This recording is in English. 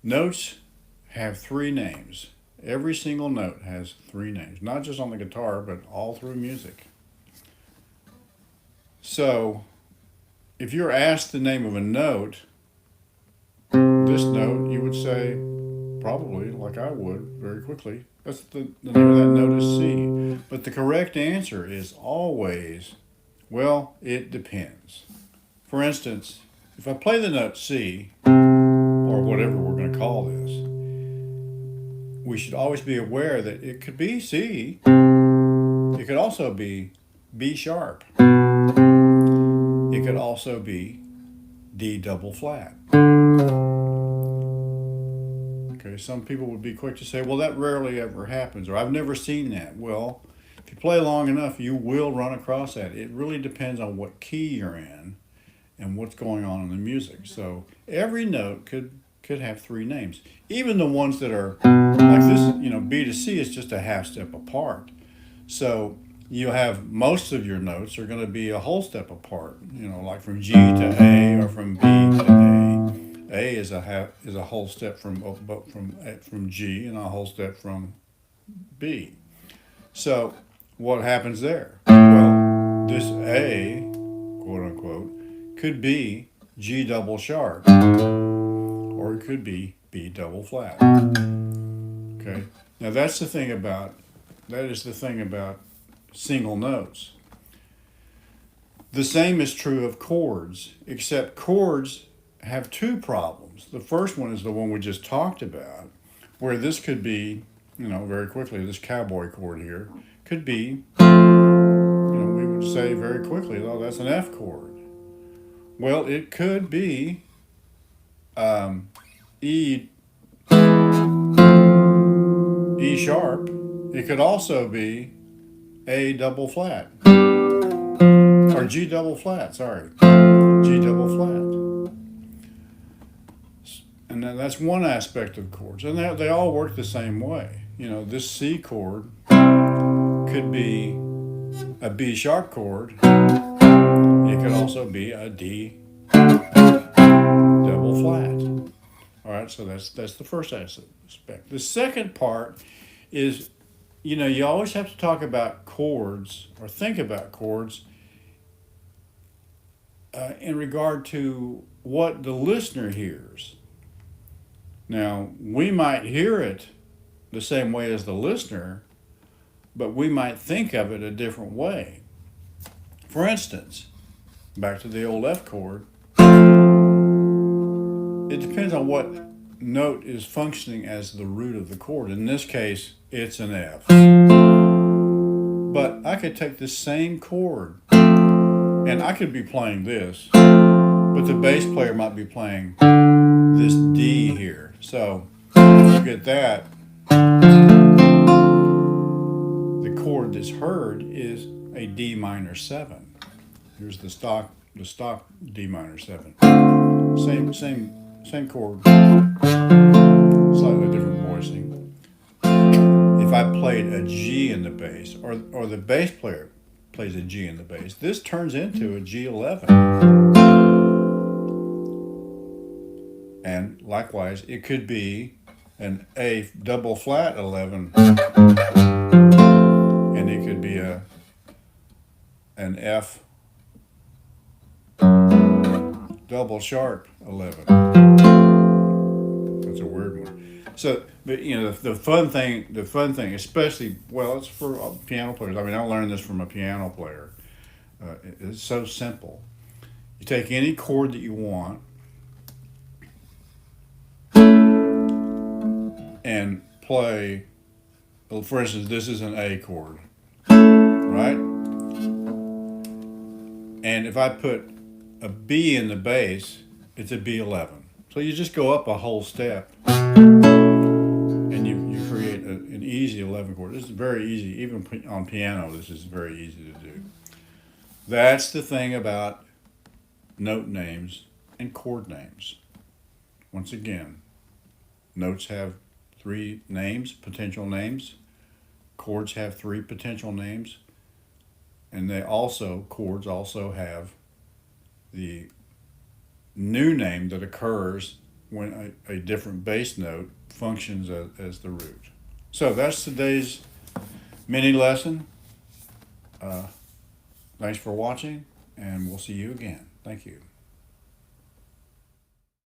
Notes have three names. Every single note has three names, not just on the guitar, but all through music. So, if you're asked the name of a note, this note, you would say, probably, like I would, very quickly, the name of that note is C. But the correct answer is always, well, it depends. For instance, if I play the note C, or whatever we're going to call this, we should always be aware that it could be C, it could also be B sharp, it could also be D double flat. Okay, some people would be quick to say, well, that rarely ever happens, or I've never seen that. Well, if you play long enough, you will run across that. It really depends on what key you're in and what's going on in the music. So every note could have three names. Even the ones that are like this, B to C is just a half step apart. So you have most of your notes are going to be a whole step apart, like from G to A or from B to A. A is a whole step from G and a whole step from B. So what happens there? Well, this A, quote unquote, could be G double sharp, or it could be B double flat. Okay. Now that is the thing about single notes. The same is true of chords, except chords have two problems. The first one is the one we just talked about, where this could be, very quickly, this cowboy chord here could be, we would say very quickly, oh, that's an F chord. Well, it could be E sharp. It could also be A double flat, or G double flat, sorry, G double flat. And then that's one aspect of chords. And they all work the same way. This C chord could be a B sharp chord. It could also be a D double flat. All right, so that's the first aspect. The second part is, you always have to talk about chords or think about chords in regard to what the listener hears. Now, we might hear it the same way as the listener, but we might think of it a different way. For instance, back to the old F chord, it depends on what note is functioning as the root of the chord. In this case, it's an F. But I could take this same chord and I could be playing this, but the bass player might be playing this D here. So if you get that, the chord that's heard is a D minor 7. Here's the stock D minor 7. Same chord, slightly different voicing. If I played a G in the bass, or the bass player plays a G in the bass, this turns into a G11. And likewise, it could be an A double flat 11, and it could be an F double sharp 11. That's a weird one. So, but the fun thing, especially, well, it's for piano players. I mean, I learned this from a piano player. It's so simple. You take any chord that you want and play. Well, for instance, this is an A chord, right? And if I put a B in the bass, it's a B11. So you just go up a whole step and you create an easy 11 chord. This is very easy. Even on piano, this is very easy to do. That's the thing about note names and chord names. Once again, notes have three names, potential names. Chords have three potential names. And chords also have the new name that occurs when a different bass note functions as the root. So that's today's mini lesson. Thanks for watching, and we'll see you again. Thank you.